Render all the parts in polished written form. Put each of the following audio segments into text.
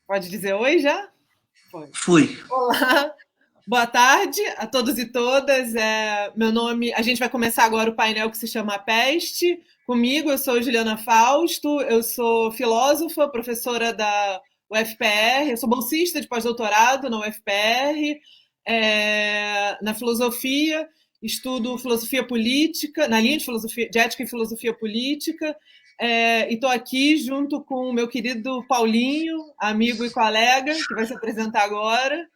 Pode dizer oi já? Pode. Fui. Olá, boa tarde a todos e todas. Meu nome. A gente vai começar agora o painel que se chama A Peste. Comigo, eu sou Juliana Fausto, eu sou filósofa, professora da UFPR, eu sou bolsista de pós-doutorado na UFPR, na filosofia, estudo filosofia política, na linha de filosofia, de ética e filosofia política, e estou aqui junto com o meu querido Paulinho, amigo e colega, que vai se apresentar agora.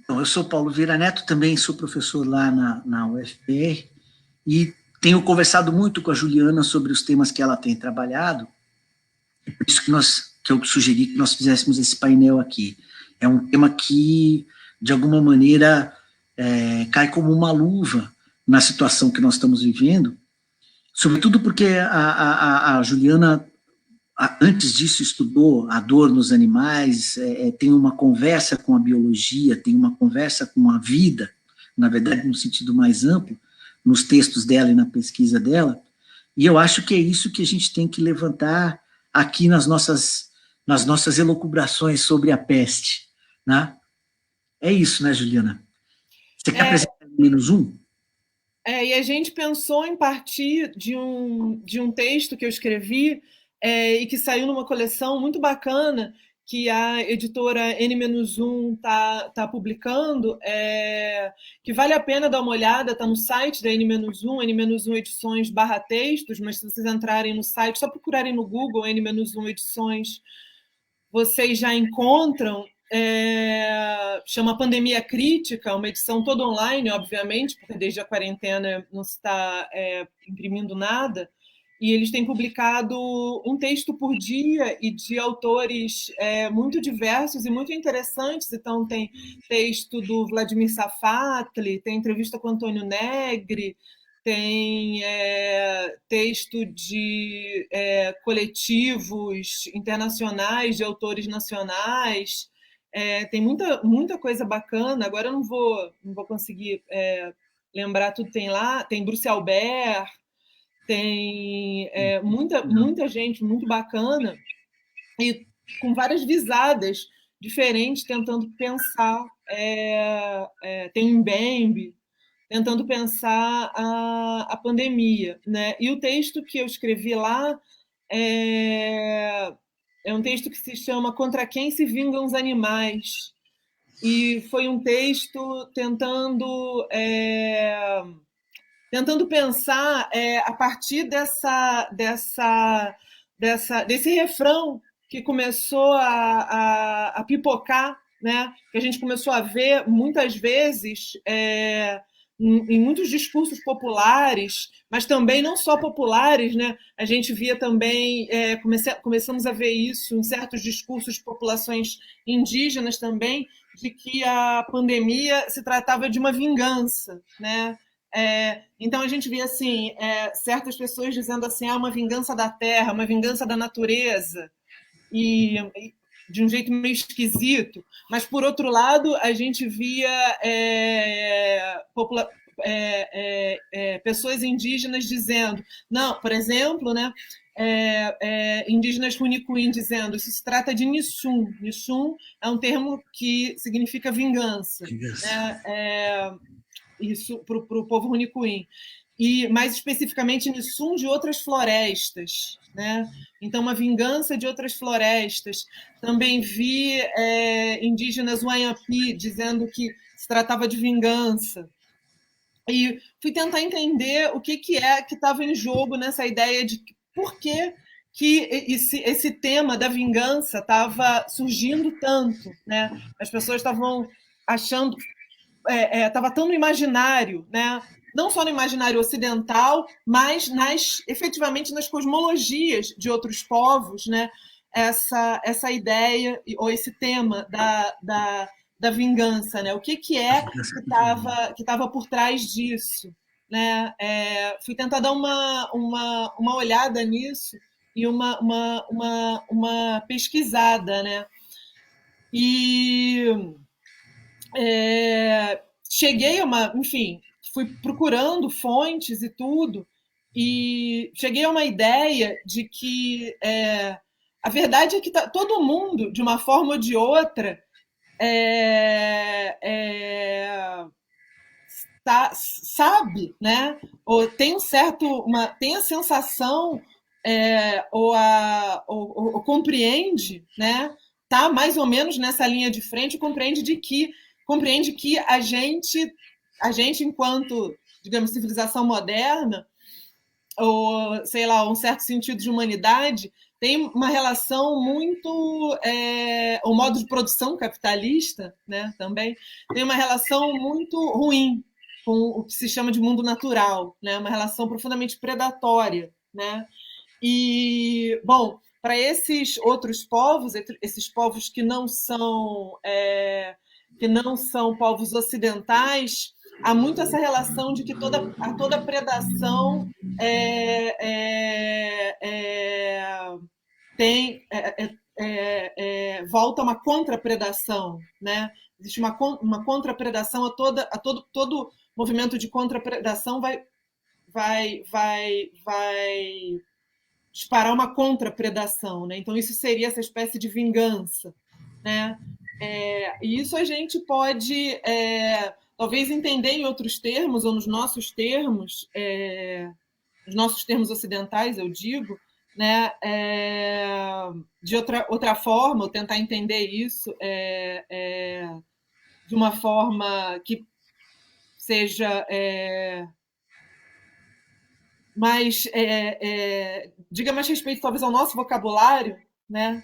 Então, eu sou Paulo Vieira Neto, também sou professor lá na UFPR e tenho conversado muito com a Juliana sobre os temas que ela tem trabalhado. É por isso que eu sugeri que nós fizéssemos esse painel aqui. É um tema que, de alguma maneira, cai como uma luva na situação que nós estamos vivendo, sobretudo porque a Juliana antes disso estudou a dor nos animais, tem uma conversa com a biologia, tem uma conversa com a vida, na verdade, no sentido mais amplo, nos textos dela e na pesquisa dela, e eu acho que é isso que a gente tem que levantar aqui nas nossas elucubrações sobre a peste, né? É isso, né, Juliana? Você quer É, apresentar menos um? e a gente pensou em partir de um texto que eu escrevi e que saiu numa coleção muito bacana que a editora N-1 tá publicando, que vale a pena dar uma olhada, está no site da N-1, N-1 Edições barra textos, mas se vocês entrarem no site, só procurarem no Google N-1 Edições, vocês já encontram, chama Pandemia Crítica, uma edição toda online, obviamente, porque desde a quarentena não se está imprimindo nada, e eles têm publicado um texto por dia e de autores muito diversos e muito interessantes. Então, tem texto do Vladimir Safatli, tem entrevista com Antônio Negri, tem texto de coletivos internacionais, de autores nacionais, tem muita coisa bacana. Agora eu não vou conseguir lembrar tudo. Tem lá, tem Bruce Albert, tem muita gente muito bacana e com várias visadas diferentes, tentando pensar. Tem o Mbembe, tentando pensar a pandemia, né? E o texto que eu escrevi lá é, é um texto que se chama Contra Quem se Vingam os Animais. E foi um texto tentando pensar a partir desse refrão que começou a pipocar, né? Que a gente começou a ver muitas vezes em muitos discursos populares, mas também não só populares, né? A gente via também, começamos a ver isso em certos discursos de populações indígenas também, de que a pandemia se tratava de uma vingança, né? Então a gente via assim, certas pessoas dizendo assim, uma vingança da terra, uma vingança da natureza, e de um jeito meio esquisito, mas por outro lado a gente via pessoas indígenas dizendo, não, por exemplo, né, indígenas Runicuim dizendo, isso se trata de Nissum. Nissum é um termo que significa vingança, né? Isso para o povo Runicuim. E mais especificamente Nissum de outras florestas, né? Então, uma vingança de outras florestas. Também vi indígenas Wanhapi dizendo que se tratava de vingança. E fui tentar entender o que é que estava em jogo nessa ideia de por que esse tema da vingança estava surgindo tanto, né? As pessoas estavam achando, estava tão no imaginário, né? Não só no imaginário ocidental, mas efetivamente nas cosmologias de outros povos, né? Essa ideia ou esse tema da vingança, né? O que é que estava por trás disso, né? Fui tentar dar uma olhada nisso e uma pesquisada, né? E cheguei enfim, fui procurando fontes e tudo, e cheguei a uma ideia de que a verdade é que todo mundo, de uma forma ou de outra, é, é, sabe, né? Ou tem tem a sensação ou compreende, né? Tá mais ou menos nessa linha de frente, compreende que a gente enquanto, digamos, civilização moderna, ou sei lá, um certo sentido de humanidade, tem uma relação muito, o modo de produção capitalista, né, também tem uma relação muito ruim com o que se chama de mundo natural, né, uma relação profundamente predatória, né, e bom, para esses outros povos, esses povos que não são povos ocidentais, há muito essa relação de que toda predação é, é, é, tem volta a uma contrapredação, né? Existe uma contrapredação todo movimento de contrapredação vai disparar uma contrapredação, né? Então isso seria essa espécie de vingança, né? E isso a gente pode talvez entender em outros termos ou nos nossos termos ocidentais, eu digo, né? De outra forma, ou tentar entender isso de uma forma que seja mais diga mais respeito talvez ao nosso vocabulário, né?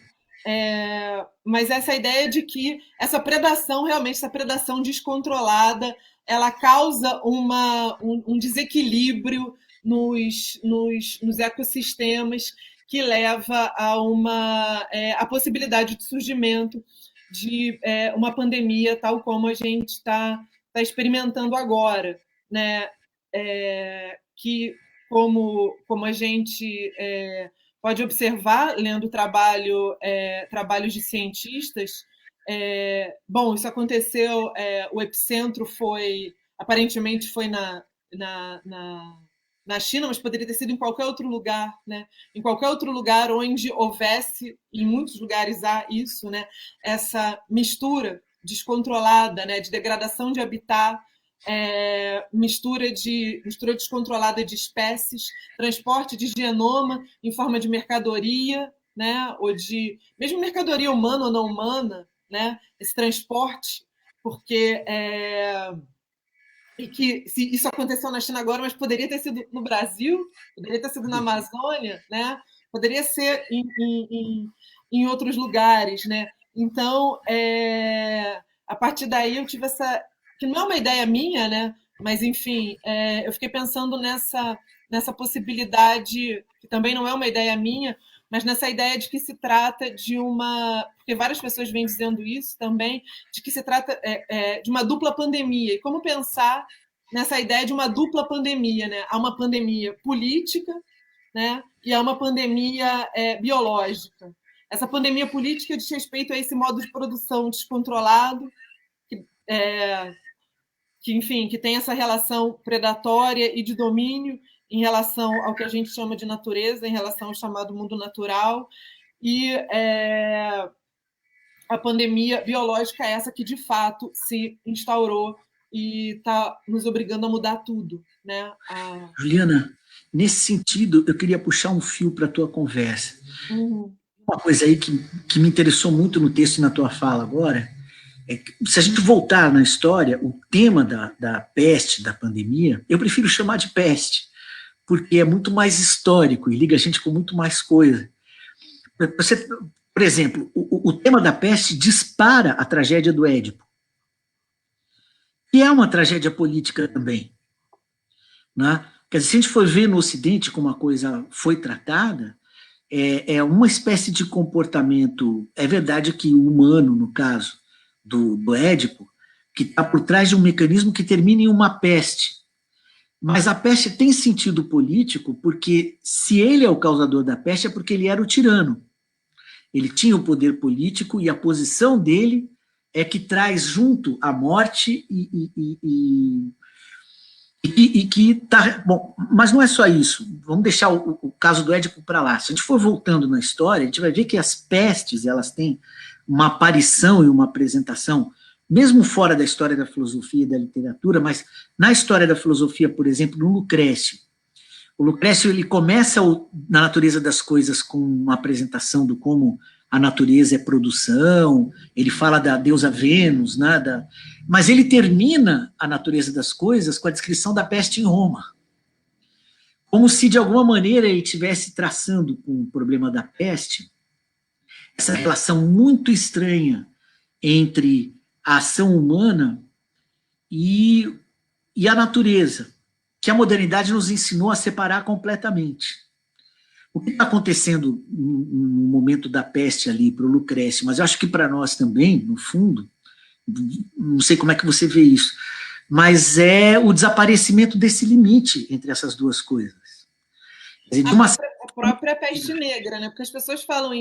Mas essa ideia de que essa predação, realmente, essa predação descontrolada, ela causa um desequilíbrio nos ecossistemas que leva a possibilidade de surgimento de uma pandemia tal como a gente está experimentando agora, né? Que, como a gente pode observar, lendo trabalhos de cientistas, bom, isso aconteceu, o epicentro aparentemente foi na China, mas poderia ter sido em qualquer outro lugar, né? Em qualquer outro lugar onde houvesse, em muitos lugares há isso, né? Essa mistura descontrolada, né? De degradação de habitat, mistura descontrolada de espécies, transporte de genoma em forma de mercadoria, né? Ou de mesmo mercadoria humana ou não humana, né? Esse transporte, porque e que se isso aconteceu na China agora, mas poderia ter sido no Brasil, poderia ter sido na Amazônia, né? Poderia ser em outros lugares, né? Então, a partir daí eu tive que não é uma ideia minha, né? Mas enfim, eu fiquei pensando nessa possibilidade que também não é uma ideia minha, mas nessa ideia de que se trata de porque várias pessoas vêm dizendo isso também, de que se trata de uma dupla pandemia. E como pensar nessa ideia de uma dupla pandemia, né? Há uma pandemia política, né? E há uma pandemia biológica. Essa pandemia política diz respeito a esse modo de produção descontrolado, enfim, que tem essa relação predatória e de domínio em relação ao que a gente chama de natureza, em relação ao chamado mundo natural, e a pandemia biológica é essa que, de fato, se instaurou e está nos obrigando a mudar tudo, né? Juliana, nesse sentido, eu queria puxar um fio para a tua conversa. Uhum. Uma coisa aí que me interessou muito no texto e na tua fala agora, se a gente voltar na história, o tema da peste, da pandemia, eu prefiro chamar de peste, porque é muito mais histórico e liga a gente com muito mais coisa. Por exemplo, o tema da peste dispara a tragédia do Édipo, que é uma tragédia política também. Né? Quer dizer, se a gente for ver no Ocidente como a coisa foi tratada, é uma espécie de comportamento, é verdade que o humano, no caso do Édipo, que está por trás de um mecanismo que termina em uma peste. Mas a peste tem sentido político porque se ele é o causador da peste é porque ele era o tirano. Ele tinha o poder político e a posição dele é que traz junto a morte E que tá bom, mas não é só isso. Vamos deixar o caso do Édipo para lá. Se a gente for voltando na história, a gente vai ver que as pestes elas têm uma aparição e uma apresentação, mesmo fora da história da filosofia e da literatura, mas na história da filosofia, por exemplo, no Lucrécio. O Lucrécio ele começa na natureza das coisas com uma apresentação do como a natureza é produção, ele fala da deusa Vênus, né, mas ele termina a natureza das coisas com a descrição da peste em Roma. Como se, de alguma maneira, ele estivesse traçando com o problema da peste essa relação muito estranha entre a ação humana e a natureza, que a modernidade nos ensinou a separar completamente. O que está acontecendo no momento da peste ali para o Lucrécio, mas eu acho que para nós também, no fundo, não sei como é que você vê isso, mas é o desaparecimento desse limite entre essas duas coisas. Quer dizer, a própria peste negra, né? Porque as pessoas falam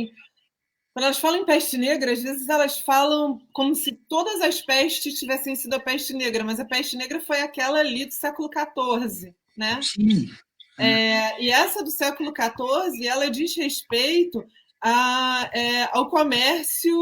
quando elas falam em peste negra, às vezes elas falam como se todas as pestes tivessem sido a peste negra, mas a peste negra foi aquela ali do século XIV, né? Sim. E essa do século XIV, ela diz respeito ao comércio,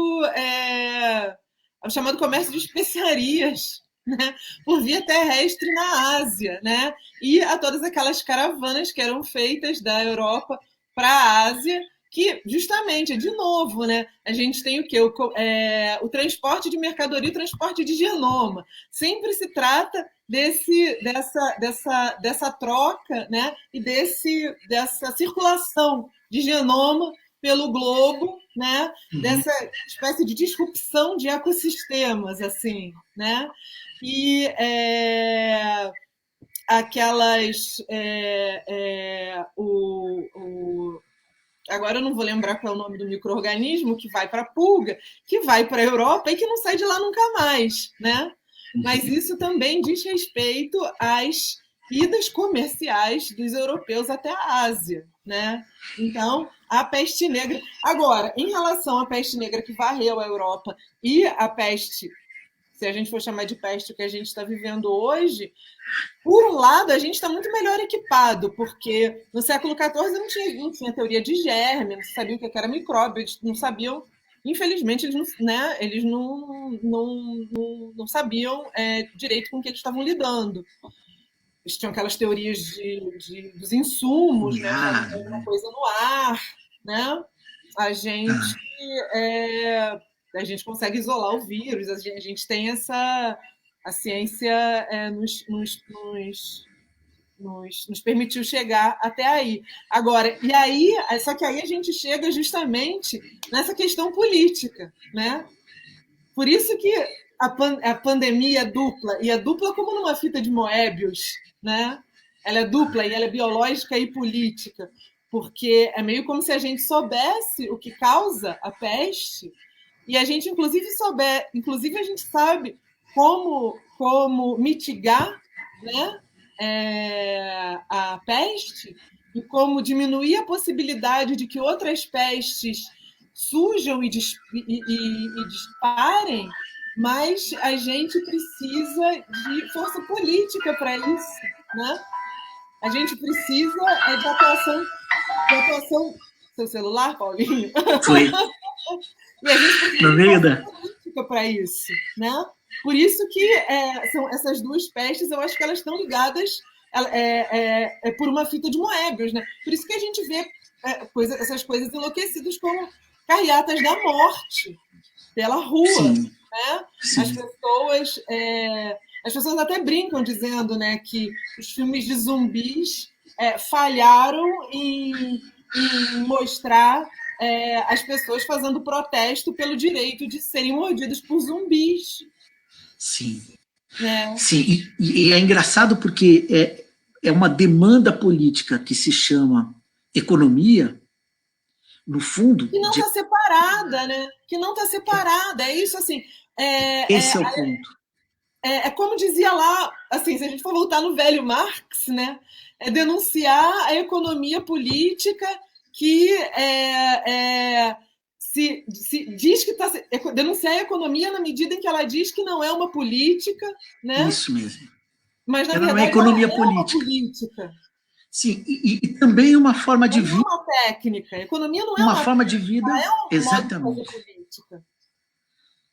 ao chamado comércio de especiarias, né, por via terrestre na Ásia, né, e a todas aquelas caravanas que eram feitas da Europa para a Ásia, que justamente, de novo, né, a gente tem o quê? O transporte de mercadoria, o transporte de genoma. Sempre se trata dessa troca, né, e dessa circulação de genoma pelo globo, né, dessa espécie de disrupção de ecossistemas, assim, né, e aquelas agora eu não vou lembrar qual é o nome do micro-organismo que vai para a pulga, que vai para a Europa e que não sai de lá nunca mais, né? Mas isso também diz respeito às idas comerciais dos europeus até a Ásia, né? Então, a peste negra. Agora, em relação à peste negra que varreu a Europa e a peste, se a gente for chamar de peste o que a gente está vivendo hoje, por um lado, a gente está muito melhor equipado, porque no século XIV não tinha teoria de germe, não se sabia o que era micróbio, eles não sabiam, infelizmente, eles não sabiam direito com o que eles estavam lidando. Eles tinham aquelas teorias dos insumos, né? Uma coisa no ar, né? A gente consegue isolar o vírus, a gente tem a ciência nos permitiu chegar até aí. Agora, só que aí a gente chega justamente nessa questão política, né? Por isso que a pandemia é dupla, e é dupla como numa fita de Moebius, né? Ela é dupla e ela é biológica e política, porque é meio como se a gente soubesse o que causa a peste, e a gente inclusive a gente sabe como mitigar, né, a peste e como diminuir a possibilidade de que outras pestes surjam e disparem, mas a gente precisa de força política para isso, né? A gente precisa de atuação. Seu celular, Paulinho? Foi. E a gente precisa de força política para isso, né? Por isso que são essas duas pestes, eu acho que elas estão ligadas por uma fita de Moebius, né? Por isso que a gente vê essas coisas enlouquecidas como carreatas da morte pela rua. Sim. Né? Sim. As pessoas até brincam dizendo, né, que os filmes de zumbis falharam em mostrar as pessoas fazendo protesto pelo direito de serem mordidos por zumbis. Sim. Sim, e é engraçado porque é uma demanda política que se chama economia, no fundo... Que não está separada, né? Que não está separada, é isso, assim... Esse é o ponto. É como dizia lá, assim, se a gente for voltar no velho Marx, né? É denunciar a economia política que se diz que está... Denunciar a economia na medida em que ela diz que não é uma política, né? Isso mesmo. Mas, na Ela não é verdade, economia ela é uma política. política. Sim, e também uma forma de Não é vida. uma técnica. A economia não é Uma uma forma de técnica, vida, é um modo de fazer exatamente. política.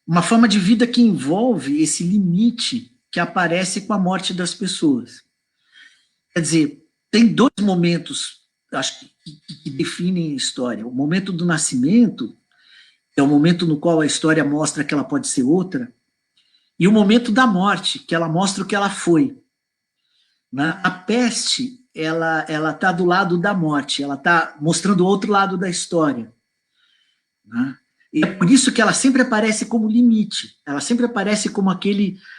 Uma forma de vida que envolve esse limite que aparece com a morte das pessoas. Quer dizer, tem dois momentos, acho que definem a história. O momento do nascimento, que é o momento no qual a história mostra que ela pode ser outra, e o momento da morte, que ela mostra o que ela foi. Né? A peste, ela está do lado da morte, ela está mostrando o outro lado da história. Né? E é por isso que ela sempre aparece como limite, ela sempre aparece como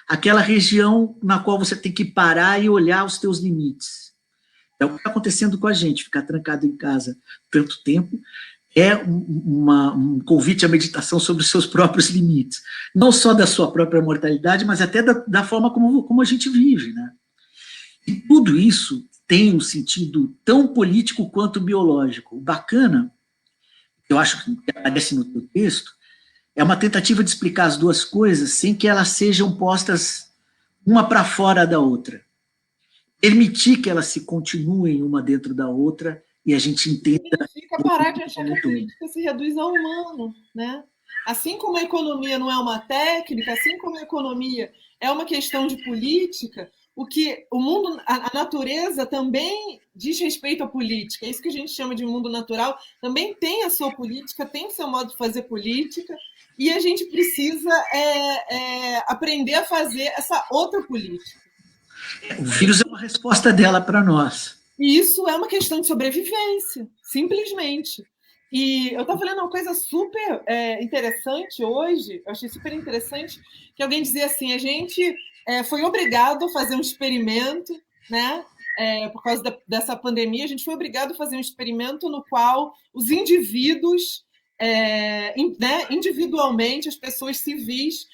aquela região na qual você tem que parar e olhar os teus limites. É o que está acontecendo com a gente, ficar trancado em casa tanto tempo, é um convite à meditação sobre os seus próprios limites. Não só da sua própria mortalidade, mas até da forma como a gente vive. Né? E tudo isso tem um sentido tão político quanto biológico. O bacana, eu acho que aparece no teu texto, é uma tentativa de explicar as duas coisas sem que elas sejam postas uma para fora da outra. Permitir que elas se continuem uma dentro da outra e a gente entenda. Significa parar de achar que a política se reduz ao humano, né? Assim como a economia não é uma técnica, assim como a economia é uma questão de política, o que o mundo, a natureza também diz respeito à política. É isso que a gente chama de mundo natural. Também tem a sua política, tem o seu modo de fazer política, e a gente precisa aprender a fazer essa outra política. O vírus é uma resposta dela para nós. E isso é uma questão de sobrevivência, simplesmente. E eu estava falando uma coisa super interessante hoje, eu achei super interessante, que alguém dizia assim, a gente foi obrigado a fazer um experimento, né? Por causa dessa pandemia, a gente foi obrigado a fazer um experimento no qual os indivíduos, né, individualmente, as pessoas civis,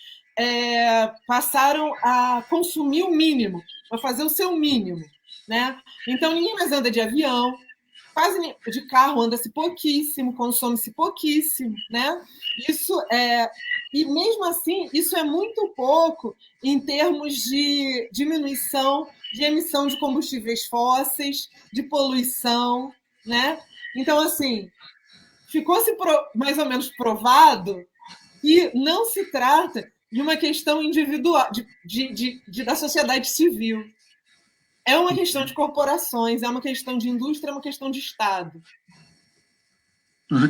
passaram a consumir o mínimo, a fazer o seu mínimo. Né? Então, ninguém mais anda de avião, quase de carro anda-se pouquíssimo, consome-se pouquíssimo. Né? E mesmo assim, isso é muito pouco em termos de diminuição de emissão de combustíveis fósseis, de poluição. Né? Então, assim, ficou-se mais ou menos provado que não se trata de uma questão individual, da sociedade civil. É uma questão de corporações, é uma questão de indústria, é uma questão de Estado.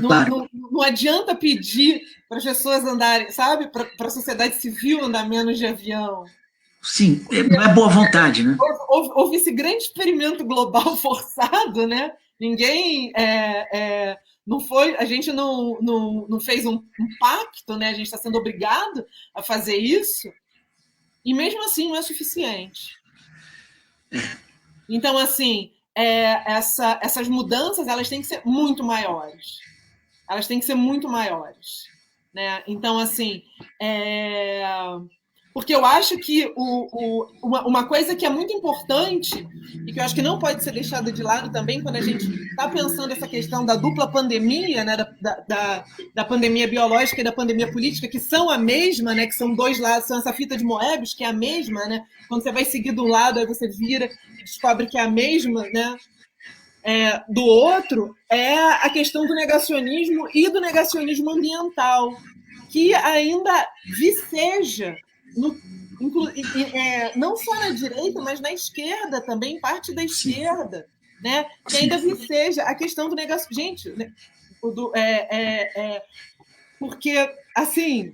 Claro. Não adianta pedir para as pessoas andarem, sabe? Para a sociedade civil andar menos de avião. Sim, não é boa vontade, né? Houve esse grande experimento global forçado, né? Ninguém não foi, a gente não fez um pacto, né? A gente está sendo obrigado a fazer isso, e mesmo assim não é suficiente. Então, assim, essas mudanças elas têm que ser muito maiores. Elas têm que ser muito maiores. Né? Então, assim, porque eu acho que uma coisa que é muito importante e que eu acho que não pode ser deixada de lado também quando a gente está pensando essa questão da dupla pandemia, né, da pandemia biológica e da pandemia política, que são a mesma, né, que são dois lados, são essa fita de Moebius, que é a mesma, né, quando você vai seguir de um lado, aí você vira e descobre que é a mesma, né, do outro, é a questão do negacionismo e do negacionismo ambiental, que ainda viceja não só na direita, mas na esquerda também, parte da esquerda, né? Que ainda viceja a questão do negacionismo. Gente, né? Porque, assim,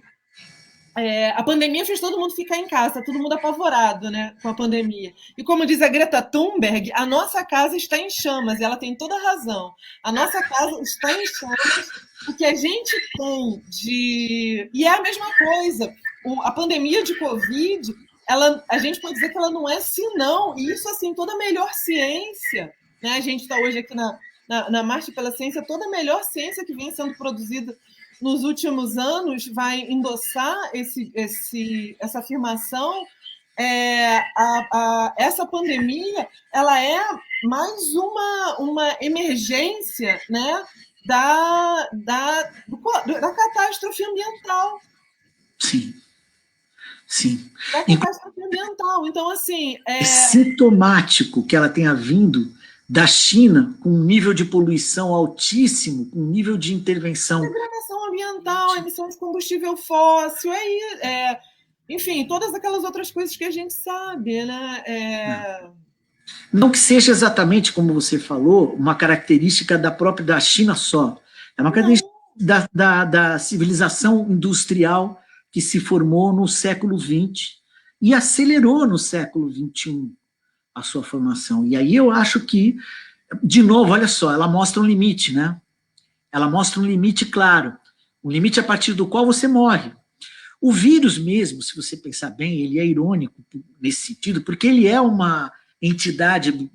a pandemia fez todo mundo ficar em casa, todo mundo apavorado, né, com a pandemia. E como diz a Greta Thunberg, a nossa casa está em chamas, e ela tem toda a razão. A nossa casa está em chamas, o que a gente tem de... E é a mesma coisa, a pandemia de Covid, a gente pode dizer que ela não é senão, e isso, assim, toda a melhor ciência, né, a gente está hoje aqui na Marcha pela Ciência, toda a melhor ciência que vem sendo produzida nos últimos anos vai endossar essa afirmação. Essa pandemia ela é mais uma emergência, né, da catástrofe ambiental. Sim. Sim. da catástrofe ambiental. Então, assim... É sintomático que ela tenha vindo da China com um nível de poluição altíssimo, com um nível de intervenção. Degradação ambiental, emissão de combustível fóssil, enfim, todas aquelas outras coisas que a gente sabe, né? Não que seja exatamente, como você falou, uma característica da própria da China só. É uma característica da civilização industrial que se formou no século XX e acelerou no século XXI a sua formação. E aí eu acho que, de novo, olha só, ela mostra um limite, né? Ela mostra um limite claro, um limite a partir do qual você morre. O vírus mesmo, se você pensar bem, ele é irônico nesse sentido, porque ele é uma entidade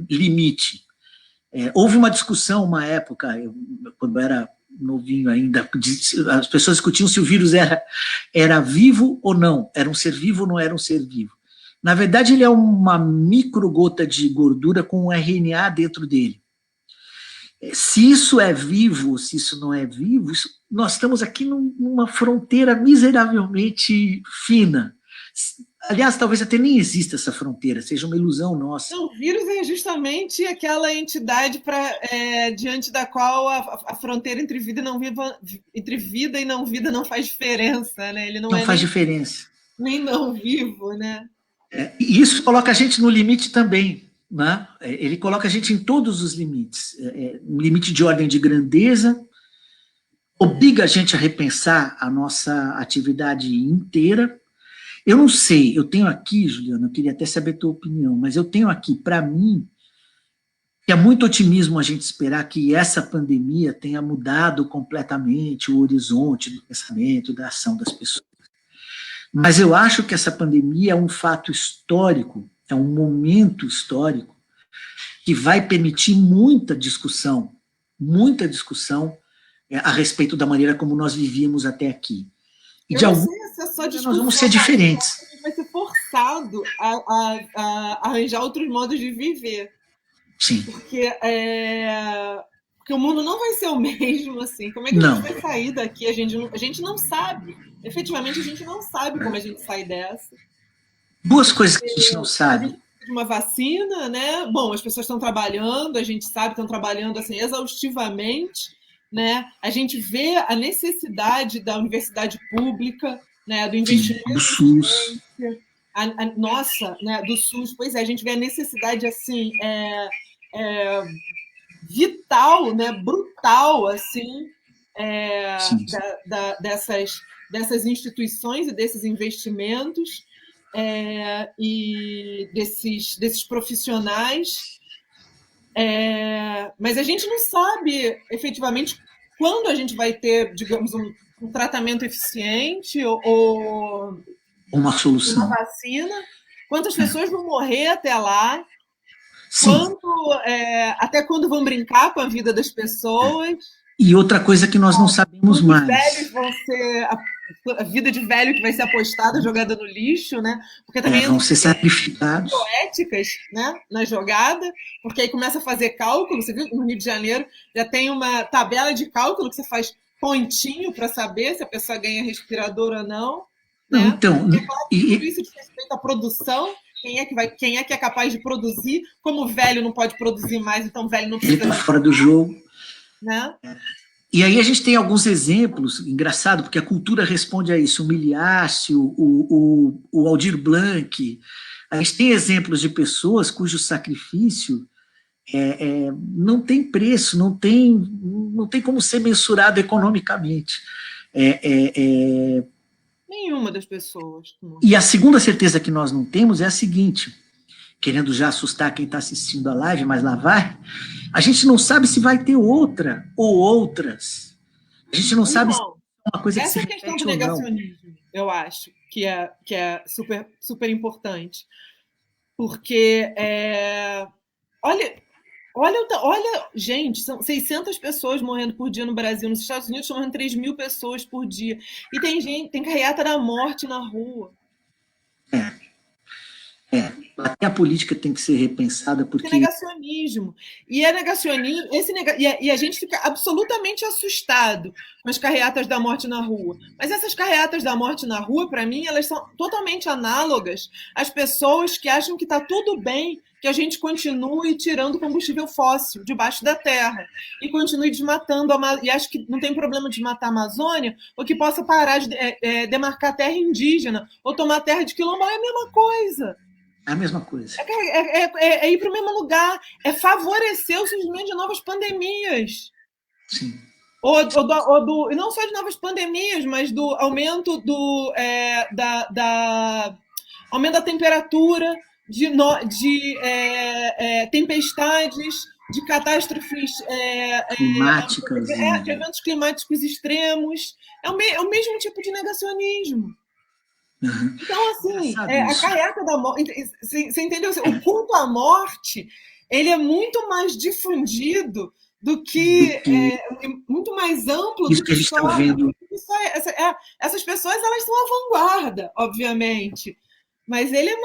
limite. Houve uma discussão, uma época, quando eu era novinho ainda, as pessoas discutiam se o vírus era vivo ou não, era um ser vivo ou não era um ser vivo. Na verdade, ele é uma microgota de gordura com um RNA dentro dele. Se isso é vivo, se isso não é vivo, nós estamos aqui numa fronteira miseravelmente fina. Aliás, talvez até nem exista essa fronteira, seja uma ilusão nossa. Não, o vírus é justamente aquela entidade diante da qual a fronteira entre vida e não vida não faz diferença, né? Ele não faz diferença. Nem não vivo, né? E isso coloca a gente no limite também, né? Ele coloca a gente em todos os limites. Um limite de ordem de grandeza, obriga a gente a repensar a nossa atividade inteira. Eu não sei, eu tenho aqui, Juliana, eu queria até saber a tua opinião, mas eu tenho aqui, para mim, que é muito otimismo a gente esperar que essa pandemia tenha mudado completamente o horizonte do pensamento, da ação das pessoas. Mas eu acho que essa pandemia é um fato histórico, é um momento histórico que vai permitir muita discussão a respeito da maneira como nós vivíamos até aqui. E de algum nós vamos ser diferentes. A gente vai ser forçado a arranjar outros modos de viver. Sim. Porque o mundo não vai ser o mesmo, assim. Como é que a gente vai sair daqui? A gente não sabe. Efetivamente, a gente não sabe como a gente sai dessa. Duas coisas que a gente não sabe. A gente precisa de uma vacina, né? Bom, as pessoas estão trabalhando, a gente sabe, estão trabalhando assim, exaustivamente, né? A gente vê a necessidade da universidade pública, né? Do investimento do SUS. Nossa, né? Do SUS. Pois é, a gente vê a necessidade assim, vital, né? Brutal, assim, dessas instituições e desses investimentos e desses profissionais. Mas a gente não sabe efetivamente quando a gente vai ter, digamos, um tratamento eficiente ou uma solução, uma vacina, quantas pessoas vão morrer até lá, até quando vão brincar com a vida das pessoas. E outra coisa que nós não sabemos mais. Os velhos vão ser a vida de velho que vai ser apostada, jogada no lixo, né? Porque também vão ser sacrificados. Éticas, né? Na jogada, porque aí começa a fazer cálculo. Você viu no Rio de Janeiro já tem uma tabela de cálculo que você faz pontinho para saber se a pessoa ganha respirador ou não. Não, né? Então, tudo isso diz respeito à produção. Quem é que é capaz de produzir? Como o velho não pode produzir mais, então o velho não precisa. Ele está fora do jogo. Né? E aí a gente tem alguns exemplos, engraçado, porque a cultura responde a isso, o Miliácio, o Aldir Blanc, a gente tem exemplos de pessoas cujo sacrifício não tem preço, não tem como ser mensurado economicamente. Nenhuma das pessoas. E a segunda certeza que nós não temos é a seguinte, querendo já assustar quem está assistindo a live, mas lá vai, a gente não sabe se vai ter outra ou outras. A gente não sabe se é uma coisa que se repete ou não. Essa questão do negacionismo, eu acho, que é super, super importante. Porque, olha, gente, são 600 pessoas morrendo por dia no Brasil. Nos Estados Unidos estão morrendo 3.000 pessoas por dia. E tem carreata da morte na rua. Até a política tem que ser repensada, porque... Esse negacionismo. E é negacionismo, e a gente fica absolutamente assustado com as carreatas da morte na rua. Mas essas carreatas da morte na rua, para mim, elas são totalmente análogas às pessoas que acham que está tudo bem que a gente continue tirando combustível fóssil debaixo da terra e continue desmatando, e acho que não tem problema desmatar a Amazônia, ou que possa parar de demarcar terra indígena ou tomar terra de quilombola, é a mesma coisa. É a mesma coisa. É ir para o mesmo lugar, é favorecer o surgimento de novas pandemias. Sim. E não só de novas pandemias, mas do aumento aumento da temperatura, de tempestades, de catástrofes climáticas, de eventos climáticos extremos. É o mesmo tipo de negacionismo. Uhum. Então, assim, a carreata da morte... Você entendeu? O culto à morte, ele é muito mais difundido do que muito mais amplo isso do que a gente está vendo. Essas pessoas, elas são a vanguarda, obviamente. Mas ele é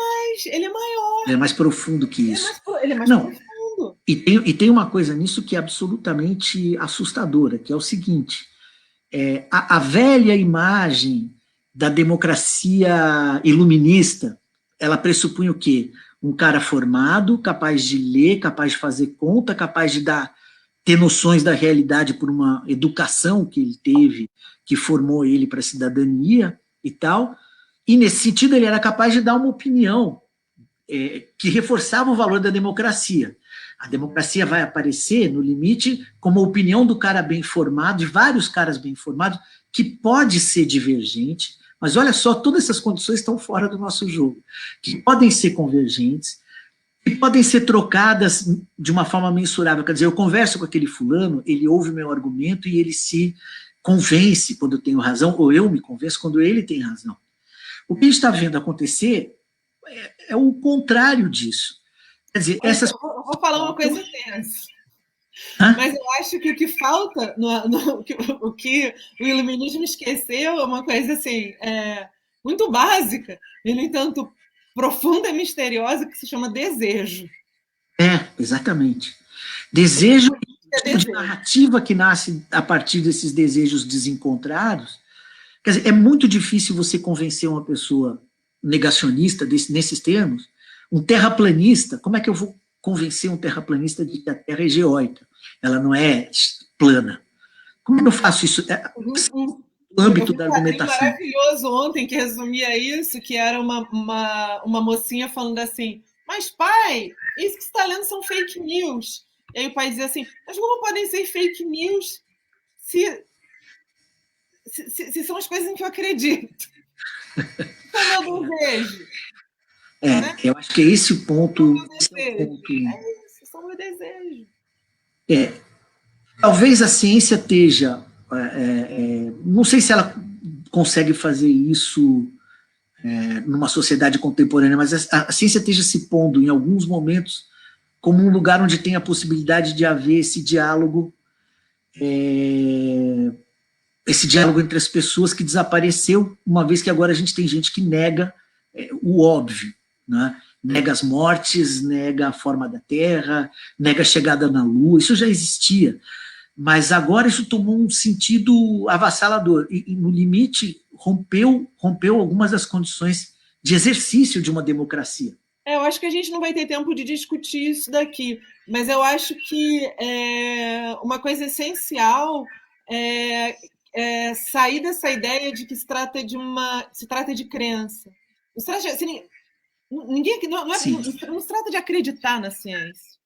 maior. É mais profundo que isso. Ele é mais profundo. E tem uma coisa nisso que é absolutamente assustadora, que é o seguinte, a velha imagem da democracia iluminista, ela pressupõe o quê? Um cara formado, capaz de ler, capaz de fazer conta, capaz de ter noções da realidade por uma educação que ele teve, que formou ele para a cidadania e tal, e nesse sentido ele era capaz de dar uma opinião que reforçava o valor da democracia. A democracia vai aparecer, no limite, como a opinião do cara bem informado, de vários caras bem informados, que pode ser divergente, mas olha só, todas essas condições estão fora do nosso jogo, que podem ser convergentes, que podem ser trocadas de uma forma mensurável. Quer dizer, eu converso com aquele fulano, ele ouve o meu argumento e ele se convence quando eu tenho razão, ou eu me convenço quando ele tem razão. O que a gente está vendo acontecer é o contrário disso. Quer dizer, eu vou falar uma coisa tensa. Mas eu acho que o que falta, o que o iluminismo esqueceu é uma coisa assim, muito básica, e, no entanto, profunda e misteriosa, que se chama desejo. Exatamente. Desejo, de narrativa que nasce a partir desses desejos desencontrados. Quer dizer, é muito difícil você convencer uma pessoa negacionista nesses termos, um terraplanista. Como é que eu vou convencer um terraplanista de que a Terra é geóica? Ela não é plana. Como eu faço isso? No âmbito da argumentação. Maravilhoso ontem que resumia isso, que era uma mocinha falando assim, mas pai, isso que você está lendo são fake news. E aí o pai dizia assim, mas como podem ser fake news se são as coisas em que eu acredito? Qual é o meu desejo? Né? Eu acho que é esse o ponto. É isso, só o meu desejo. Talvez a ciência esteja... não sei se ela consegue fazer isso numa sociedade contemporânea, mas a ciência esteja se pondo, em alguns momentos, como um lugar onde tem a possibilidade de haver esse diálogo entre as pessoas que desapareceu, uma vez que agora a gente tem gente que nega o óbvio, né? Nega as mortes, nega a forma da Terra, nega a chegada na Lua, isso já existia, mas agora isso tomou um sentido avassalador, e no limite rompeu algumas das condições de exercício de uma democracia. Eu acho que a gente não vai ter tempo de discutir isso daqui, mas eu acho que uma coisa essencial é sair dessa ideia de que se trata de crença. Não se trata assim, ninguém não se trata de acreditar na ciência.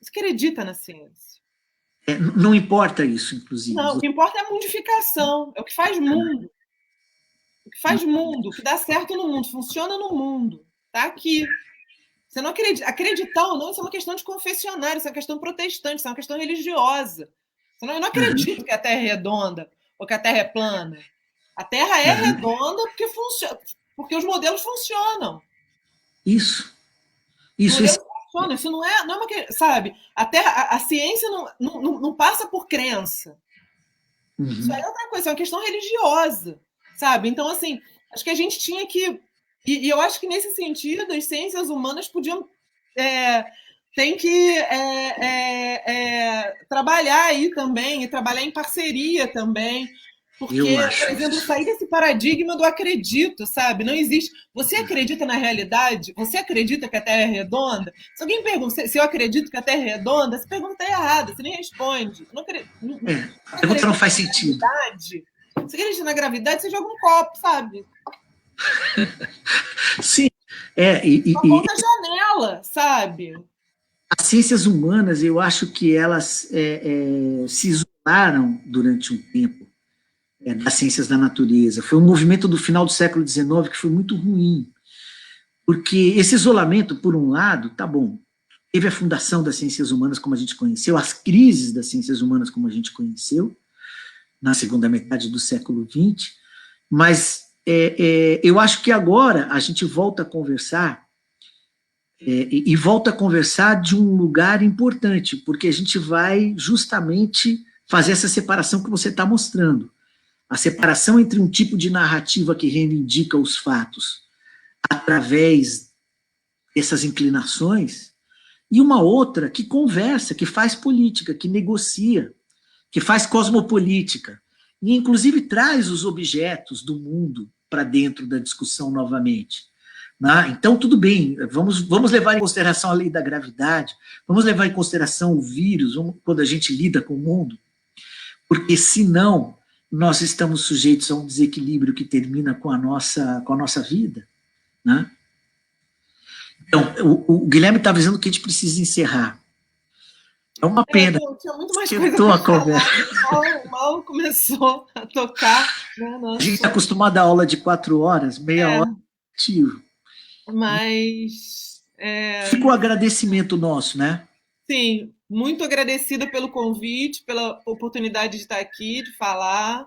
Você acredita na ciência. Não importa isso, inclusive. Não, o que importa é a mundificação, é o que faz mundo. O que faz mundo, o que dá certo no mundo, funciona no mundo. Está aqui. Você não acredita. Acreditar ou não, isso é uma questão de confessionário, isso é uma questão protestante, isso é uma questão religiosa. Eu não acredito que a Terra é redonda ou que a Terra é plana. A Terra é redonda porque os modelos funcionam. Isso. Os modelos funcionam. Isso não é uma... Sabe? A ciência não passa por crença. Isso aí é outra coisa, é uma questão religiosa. Sabe? Então, assim, acho que a gente tinha que E eu acho que, nesse sentido, as ciências humanas podiam... tem que trabalhar aí também, e trabalhar em parceria também, porque, por exemplo, isso. sair desse paradigma do acredito, sabe? Não existe. Você acredita na realidade? Você acredita que a Terra é redonda? Se alguém pergunta se eu acredito que a Terra é redonda, essa pergunta está errada, você nem responde. Não acredito, A pergunta não faz sentido. Você acredita na gravidade, você joga um copo, sabe? Sim. Uma mão na janela, sabe? As ciências humanas, eu acho que elas se isolaram durante um tempo das ciências da natureza. Foi um movimento do final do século XIX que foi muito ruim, porque esse isolamento, por um lado, tá bom, teve a fundação das ciências humanas como a gente conheceu, as crises das ciências humanas como a gente conheceu, na segunda metade do século XX, mas eu acho que agora a gente volta a conversar, e volta a conversar de um lugar importante, porque a gente vai justamente fazer essa separação que você está mostrando. A separação entre um tipo de narrativa que reivindica os fatos através dessas inclinações e uma outra que conversa, que faz política, que negocia, que faz cosmopolítica e inclusive traz os objetos do mundo para dentro da discussão novamente. Então, tudo bem, vamos levar em consideração a lei da gravidade, vamos levar em consideração o vírus, quando a gente lida com o mundo, porque senão nós estamos sujeitos a um desequilíbrio que termina com a nossa vida. Né? Então, o Guilherme está avisando que a gente precisa encerrar. É uma pena. Tinha muito mais coisa para falar. Mal começou a tocar. Né? A gente está acostumado a aula de 4 horas, meia hora ativo. Mas... Fica o agradecimento nosso, né? Sim, muito agradecida pelo convite, pela oportunidade de estar aqui, de falar.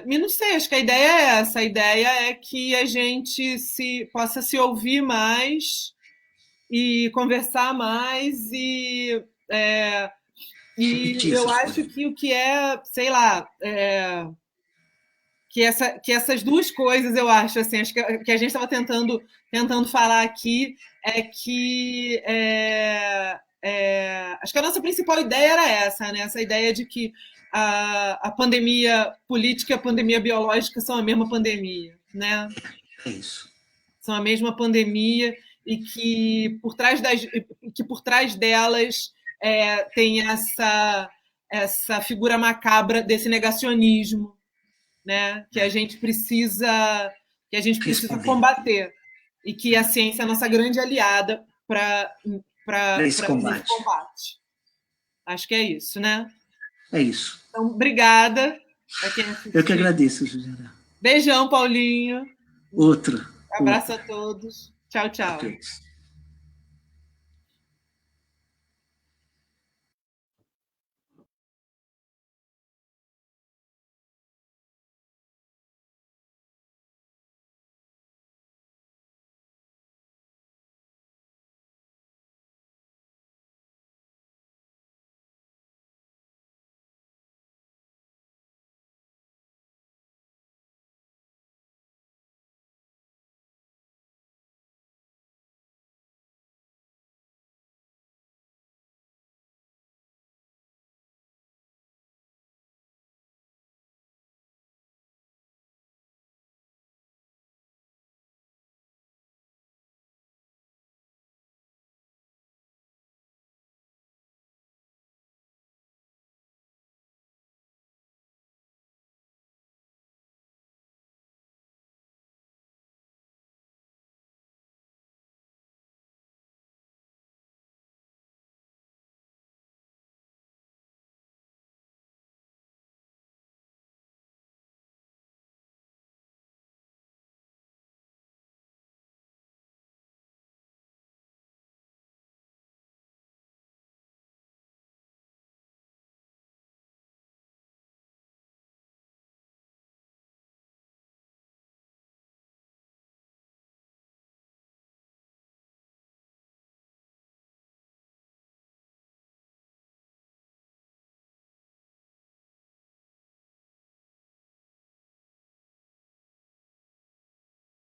Não sei, acho que a ideia é essa. A ideia é que a gente possa se ouvir mais e conversar mais eu acho que o que sei lá, que essas duas coisas, eu acho, assim, acho que a gente estava tentando falar aqui é que acho que a nossa principal ideia era essa, né? Essa ideia de que a pandemia política e a pandemia biológica são a mesma pandemia, né? É isso. São a mesma pandemia e que por trás delas tem essa figura macabra desse negacionismo, né? Que a gente precisa combater e que a ciência é a nossa grande aliada para esse combate. Acho que é isso, né? É isso. Então, obrigada. Eu que agradeço, Juliana. Beijão, Paulinho. Outro. Abraço a todos. Tchau, tchau.